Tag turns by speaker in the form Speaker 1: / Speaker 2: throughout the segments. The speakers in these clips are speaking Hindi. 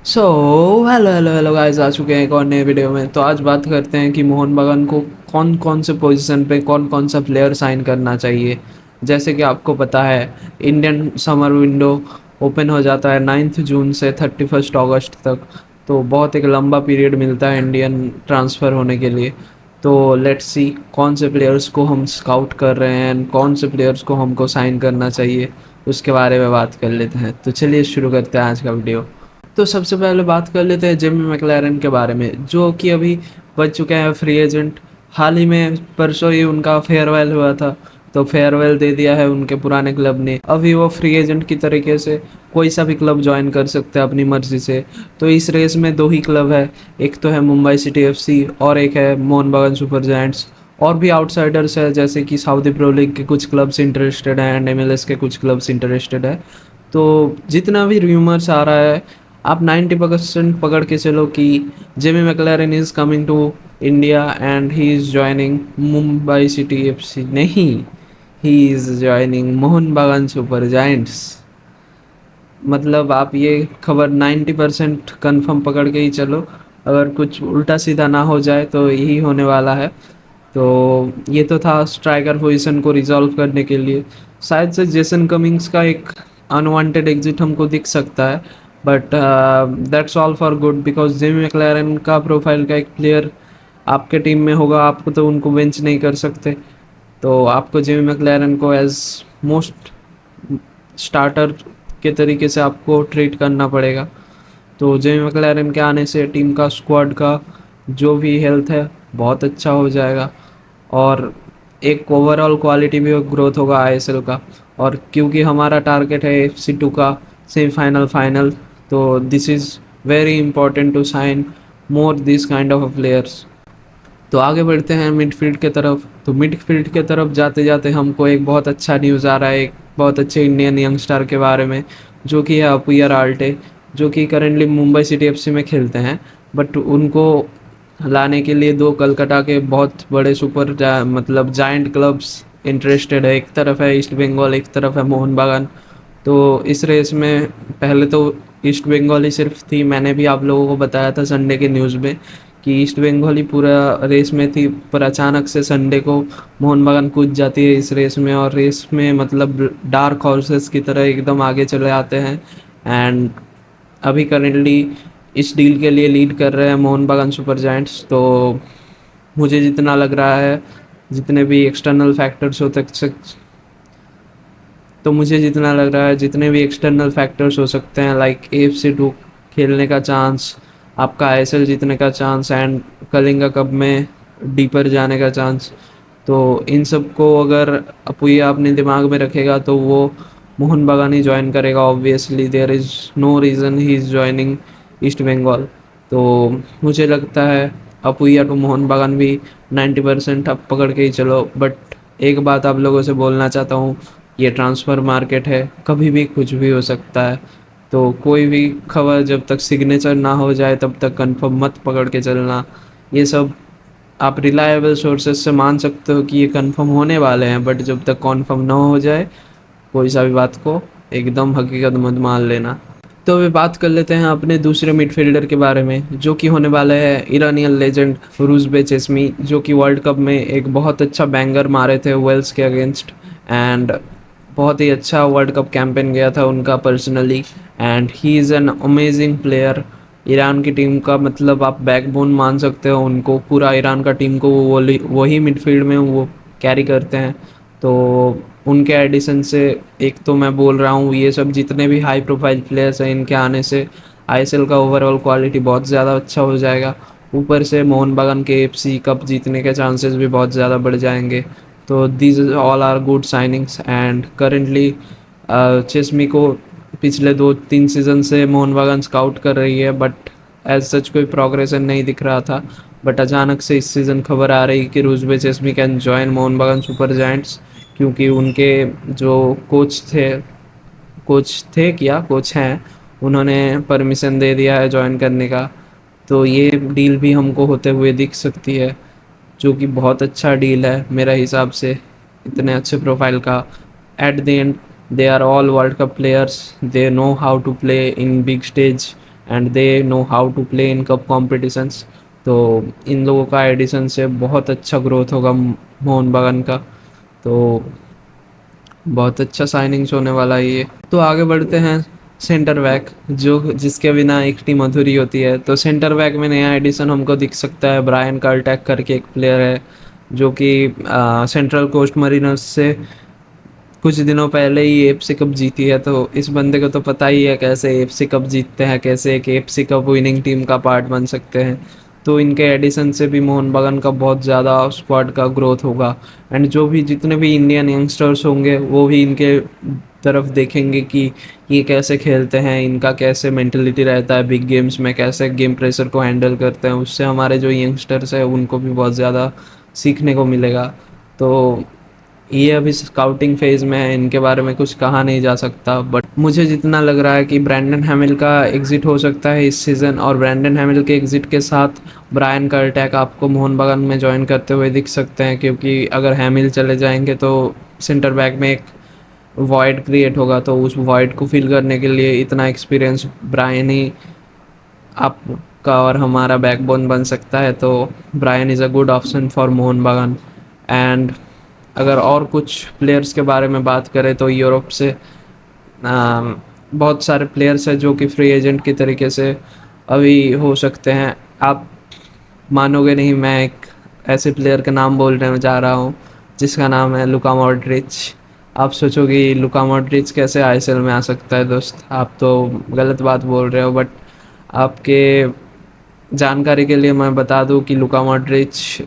Speaker 1: सो हेलो हेलो हेलो गाइस, आ चुके हैं एक और नए वीडियो में। तो आज बात करते हैं कि मोहन बागान को कौन कौन से पोजीशन पे कौन कौन सा प्लेयर साइन करना चाहिए। जैसे कि आपको पता है, इंडियन समर विंडो ओपन हो जाता है 9 जून से 31 अगस्त तक। तो बहुत एक लंबा पीरियड मिलता है इंडियन ट्रांसफ़र होने के लिए। तो लेट्स सी कौन से प्लेयर्स को हम स्काउट कर रहे हैं एंड कौन से प्लेयर्स को हमको साइन करना चाहिए, उसके बारे में बात कर लेते हैं। तो चलिए शुरू करते हैं आज का वीडियो। तो सबसे पहले बात कर लेते हैं जिमी मैकलैरन के बारे में, जो कि अभी बच चुके हैं फ्री एजेंट। हाल ही में परसों ही उनका फेयरवेल हुआ था। तो फेयरवेल दे दिया है उनके पुराने क्लब ने। अभी वो फ्री एजेंट की तरीके से कोई सा भी क्लब ज्वाइन कर सकते हैं अपनी मर्जी से। तो इस रेस में दो ही क्लब है, एक तो है मुंबई सिटी एफसी और एक है मोहन बागान सुपर जायंट्स। और भी आउटसाइडर्स है, जैसे कि सऊदी प्रो लीग के कुछ क्लब्स इंटरेस्टेड हैं एंड एमएलएस के कुछ क्लब्स इंटरेस्टेड है। तो जितना भी र्यूमर्स आ रहा है, आप 90% पकड़ के चलो कि Jimmy McLaren is coming to India and he is joining Mumbai City FC नहीं, ही इज़ जॉइनिंग मोहन बागान सुपर जायंट्स। मतलब आप ये खबर 90% कन्फर्म पकड़ के ही चलो। अगर कुछ उल्टा सीधा ना हो जाए तो यही होने वाला है। तो ये तो था स्ट्राइकर पोजीशन को रिजॉल्व करने के लिए। शायद से जेसन कमिंग्स का एक अनवांटेड एग्जिट हमको दिख सकता है, but that's all for good because Jimmy McLaren का प्रोफाइल का एक प्लेयर आपके टीम में होगा, आपको तो उनको बेंच नहीं कर सकते। तो आपको जिमी मैकलैरन को एज मोस्ट स्टार्टर के तरीके से आपको ट्रीट करना पड़ेगा। तो जिमी मैकलैरन के आने से टीम का स्क्वाड का जो भी हेल्थ है बहुत अच्छा हो जाएगा, और एक ओवरऑल क्वालिटी भी ग्रोथ होगा आईएसएल का। और क्योंकि हमारा टारगेट है FC2 का सेमीफाइनल फाइनल, तो this is very important to sign more this kind of players. तो आगे बढ़ते हैं मिडफील्ड के तरफ। तो मिडफील्ड के तरफ जाते जाते हमको एक बहुत अच्छा न्यूज़ आ रहा है एक बहुत अच्छे इंडियन यंगस्टर के बारे में, जो कि है अपुयर आल्टे, जो कि करेंटली मुंबई सिटी एफसी में खेलते हैं। बट उनको लाने के लिए दो कलकत्ता के बहुत बड़े मतलब जायंट क्लब्स इंटरेस्टेड है। एक तरफ है ईस्ट बंगाल, एक तरफ है मोहन बागान। तो इस रेस में पहले तो ईस्ट बंगाल ही सिर्फ थी, मैंने भी आप लोगों को बताया था संडे के न्यूज़ में कि ईस्ट बंगाल ही पूरा रेस में थी। पर अचानक से संडे को मोहन बागान कूद जाती है इस रेस में, और रेस में मतलब डार्क हॉर्सेस की तरह एकदम आगे चले आते हैं। एंड अभी करेंटली इस डील के लिए लीड कर रहे हैं मोहन बागान सुपर जायंट्स। तो मुझे जितना लग रहा है, जितने भी एक्सटर्नल फैक्टर्स होते तो मुझे जितना लग रहा है जितने भी एक्सटर्नल फैक्टर्स हो सकते हैं, लाइक AFC2 खेलने का चांस, आपका आईएसएल जीतने का चांस एंड कलिंगा कप में डीपर जाने का चांस, तो इन सब को अगर अपुया अपने दिमाग में रखेगा तो वो मोहन बागान ही ज्वाइन करेगा। Obviously there is no reason he is joining East Bengal. तो मुझे लगता है अपुया टू मोहन बागान भी 90% अब पकड़ के ही चलो। बट एक बात आप लोगों से बोलना चाहता हूँ, ये ट्रांसफ़र मार्केट है, कभी भी कुछ भी हो सकता है। तो कोई भी खबर जब तक सिग्नेचर ना हो जाए तब तक कंफर्म मत पकड़ के चलना। ये सब आप रिलायबल सोर्सेज से मान सकते हो कि ये कंफर्म होने वाले हैं, बट जब तक कंफर्म ना हो जाए कोई सा भी बात को एकदम हकीकत मत मान लेना। तो अभी बात कर लेते हैं अपने दूसरे मिडफील्डर के बारे में, जो कि होने वाले हैं ईरानियन लेजेंड रूजबे चेस्मी, जो कि वर्ल्ड कप में एक बहुत अच्छा बैंगर मारे थे वेल्स के अगेंस्ट। एंड बहुत ही अच्छा वर्ल्ड कप कैंपेन गया था उनका personally. And he is an amazing player. Iran की टीम का मतलब आप बैकबोन मान सकते हो उनको, पूरा ईरान का टीम को वो वही मिडफील्ड में वो कैरी करते हैं। तो उनके एडिशन से, एक तो मैं बोल रहा हूँ ये सब जितने भी हाई प्रोफाइल प्लेयर्स हैं, इनके आने से आईएसएल का ओवरऑल क्वालिटी बहुत ज़्यादा अच्छा हो जाएगा। ऊपर से मोहन बागान के एफसी कप जीतने के चांसेस भी बहुत ज़्यादा बढ़ जाएंगे। तो these all are good signings. And currently चेस्मी को पिछले 2-3 सीज़न से मोहन बागान स्काउट कर रही है, बट एज सच कोई प्रोग्रेसन नहीं दिख रहा था। बट अचानक से इस सीज़न खबर आ रही कि रूजबे चेस्मी कैन जॉइन मोहन बागान सुपर जायंट्स, क्योंकि उनके जो कोच थे क्या कोच हैं, उन्होंने परमिशन दे दिया है ज्वाइन करने का। तो ये डील भी हमको होते हुए दिख सकती है, जो कि बहुत अच्छा डील है मेरा हिसाब से, इतने अच्छे प्रोफाइल का। At the end they are all world cup players, they know how to play in big stage and they know how to play in cup competitions. तो इन लोगों का एडिशन से बहुत अच्छा ग्रोथ होगा मोहन बगान का। तो बहुत अच्छा साइनिंग्स होने वाला है ये। तो आगे बढ़ते हैं सेंटर बैक, जो जिसके बिना एक टीम अधूरी होती है। तो सेंटर बैक में नया एडिशन हमको दिख सकता है, ब्रायन कार्लटैक करके एक प्लेयर है जो कि सेंट्रल कोस्ट मरीनर्स से कुछ दिनों पहले ही एफसी कप जीती है। तो इस बंदे को तो पता ही है कैसे एफसी कप जीतते हैं, कैसे एक एफसी कप विनिंग टीम का पार्ट बन सकते हैं। तो इनके एडिशन से भी मोहन बगान का बहुत ज़्यादा स्क्वाड का ग्रोथ होगा। एंड जो भी जितने भी इंडियन यंगस्टर्स होंगे वो भी इनके तरफ देखेंगे कि ये कैसे खेलते हैं, इनका कैसे मेंटलिटी रहता है बिग गेम्स में, कैसे गेम प्रेशर को हैंडल करते हैं। उससे हमारे जो यंगस्टर्स हैं उनको भी बहुत ज़्यादा सीखने को मिलेगा। तो ये अभी स्काउटिंग फेज में है, इनके बारे में कुछ कहा नहीं जा सकता। बट मुझे जितना लग रहा है कि ब्रैंडन हैमिल का एग्जिट हो सकता है इस सीज़न, और ब्रैंडन हैमिल के एग्जिट के साथ ब्रायन कार्लटैक आपको मोहन बगान में ज्वाइन करते हुए दिख सकते हैं। क्योंकि अगर हैमिल चले जाएंगे तो सेंटर बैक में एक वॉइड क्रिएट होगा, तो उस वॉइड को फिल करने के लिए इतना एक्सपीरियंस ब्रायन ही आपका और हमारा बैकबोन बन सकता है। तो Brian is a good option for Mohun Bagan. And अगर और कुछ प्लेयर्स के बारे में बात करें तो यूरोप से बहुत सारे प्लेयर्स हैं जो कि फ्री एजेंट की तरीके से अभी हो सकते हैं। आप मानोगे नहीं, मैं एक ऐसे प्लेयर का नाम बोलने में जा रहा हूँ जिसका नाम है लुका मॉड्रिच। आप सोचोगे लुका मॉड्रिच कैसे आईएसएल में आ सकता है दोस्त, आप तो गलत बात बोल रहे हो। बट आपके जानकारी के लिए मैं बता दूं कि लुका मॉड्रिच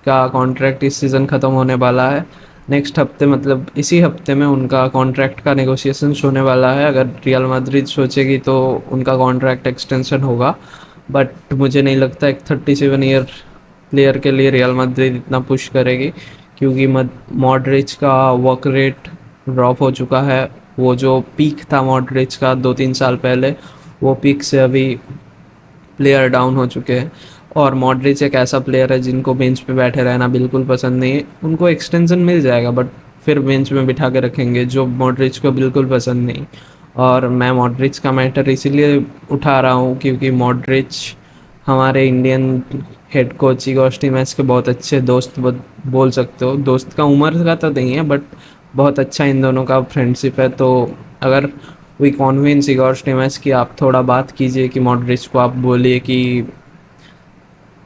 Speaker 1: का कॉन्ट्रैक्ट इस सीज़न ख़त्म होने वाला है। नेक्स्ट हफ्ते, मतलब इसी हफ्ते में उनका कॉन्ट्रैक्ट का नेगोशिएशंस होने वाला है। अगर रियल मैड्रिड सोचेगी तो उनका कॉन्ट्रैक्ट एक्सटेंशन होगा। बट मुझे नहीं लगता एक 37 ईयर प्लेयर के लिए रियल मैड्रिड इतना पुश करेगी, क्योंकि मॉड्रिच का वर्क रेट ड्रॉप हो चुका है। वो जो पीक था मॉड्रिच का 2-3 साल पहले, वो पीक से अभी प्लेयर डाउन हो चुके हैं। और मॉड्रिच एक ऐसा प्लेयर है जिनको बेंच पे बैठे रहना बिल्कुल पसंद नहीं है। उनको एक्सटेंशन मिल जाएगा बट फिर बेंच में बिठा के रखेंगे, जो मॉड्रिच को बिल्कुल पसंद नहीं। और मैं मॉड्रिच का मैटर इसीलिए उठा रहा हूँ क्योंकि मॉड्रिच हमारे इंडियन हेड कोच इगोर टिमोथेउस के बहुत अच्छे दोस्त बोल सकते हो। दोस्त का उम्र का तो नहीं है बट बहुत अच्छा इन दोनों का फ्रेंडशिप है। तो अगर वी कॉन्विंस इगोर टिमोथेउस कि आप थोड़ा बात कीजिए कि मॉड्रिच को आप बोलिए कि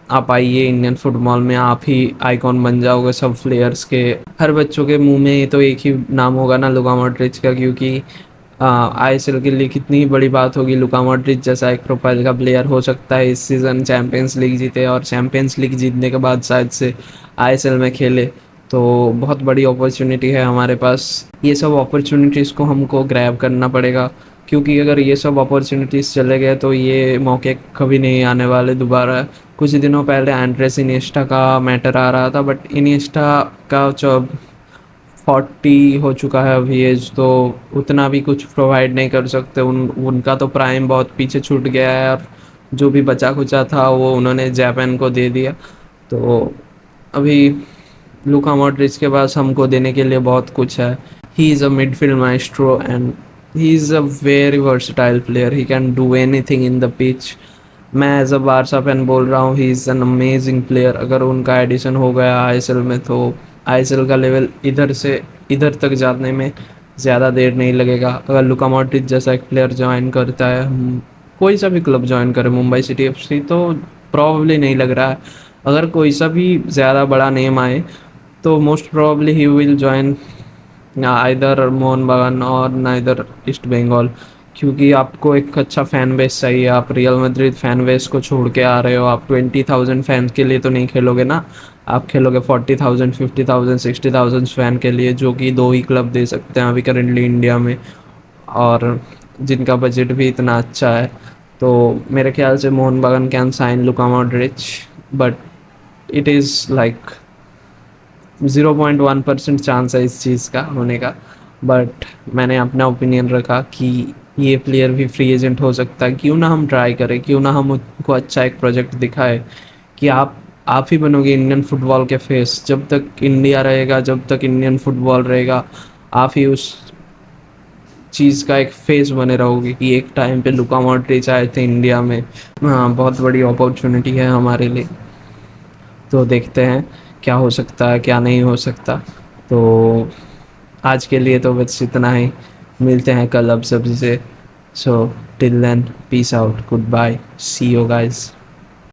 Speaker 1: आप आइए इंडियन फुटबॉल में, आप ही आइकॉन बन जाओगे सब प्लेयर्स के। हर बच्चों के मुंह में तो एक ही नाम होगा ना, लुका मॉड्रिच का। क्योंकि आईएसएल के लिए कितनी ही बड़ी बात होगी, लुका मॉड्रिच जैसा एक प्रोफाइल का प्लेयर हो सकता है इस सीज़न चैम्पियंस लीग जीते, और चैम्पियंस लीग जीतने के बाद शायद से आईएसएल में खेले। तो बहुत बड़ी अपॉर्चुनिटी है हमारे पास। ये सब अपॉर्चुनिटीज़ को हमको ग्रैब करना पड़ेगा, क्योंकि अगर ये सब अपॉर्चुनिटीज़ चले गए तो ये मौके कभी नहीं आने वाले दोबारा। कुछ दिनों पहले एंड्रेस इनिएस्टा का मैटर आ रहा था, बट इनिएस्टा का जो 40 हो चुका है अभी एज, तो उतना भी कुछ प्रोवाइड नहीं कर सकते। उनका तो प्राइम बहुत पीछे छूट गया है, और जो भी बचा खुचा था वो उन्होंने जापान को दे दिया। तो अभी लुका मॉड्रिच के पास हमको देने के लिए बहुत कुछ है। He is a midfield maestro and he is a very versatile player, he can do anything in the pitch. मैं एज अ बारसा फैन बोल रहा हूँ, he is an amazing player. अगर उनका एडिशन हो गया आईएसएल में तो आईएसएल का लेवल इधर से इधर तक जाने में ज़्यादा देर नहीं लगेगा। अगर लुका मॉड्रिच जैसा एक प्लेयर ज्वाइन करता है, कोई सा भी क्लब ज्वाइन करे, मुंबई सिटी एफसी तो प्रॉब्ली नहीं लग रहा है। अगर कोई सा भी ज़्यादा बड़ा नेम आए तो most probably he will join either Mohan बगान और नाइदर ईस्ट बंगाल। क्योंकि आपको एक अच्छा फ़ैन बेस चाहिए। आप रियल मैड्रिड फ़ैन बेस को छोड़ के आ रहे हो, आप 20,000 फैंस के लिए तो नहीं खेलोगे ना। आप खेलोगे 40,000 50,000 60,000 फ़ैन के लिए, जो कि दो ही क्लब दे सकते हैं अभी करेंटली इंडिया में, और जिनका बजट भी इतना अच्छा है। तो मेरे ख्याल से Mohun Bagan can sign Luka Modric, but it is like 0.1% chance है इस चीज़ का होने का। बट मैंने अपना ओपिनियन रखा कि ये प्लेयर भी फ्री एजेंट हो सकता है। क्यों ना हम ट्राई करें, क्यों ना हम उनको अच्छा एक प्रोजेक्ट दिखाए कि आप ही बनोगे इंडियन फुटबॉल के फेस। जब तक इंडिया रहेगा, जब तक इंडियन फुटबॉल रहेगा, आप ही उस चीज़ का एक फेस बने रहोगे कि एक टाइम पे लुका मॉड्रिच आए थे इंडिया में। हाँ, बहुत बड़ी अपॉर्चुनिटी है हमारे लिए। तो देखते हैं क्या हो सकता है, क्या नहीं हो सकता। तो आज के लिए तो बस इतना ही। मिलते हैं कल अब सबसे। So till then, peace out, goodbye, see you guys.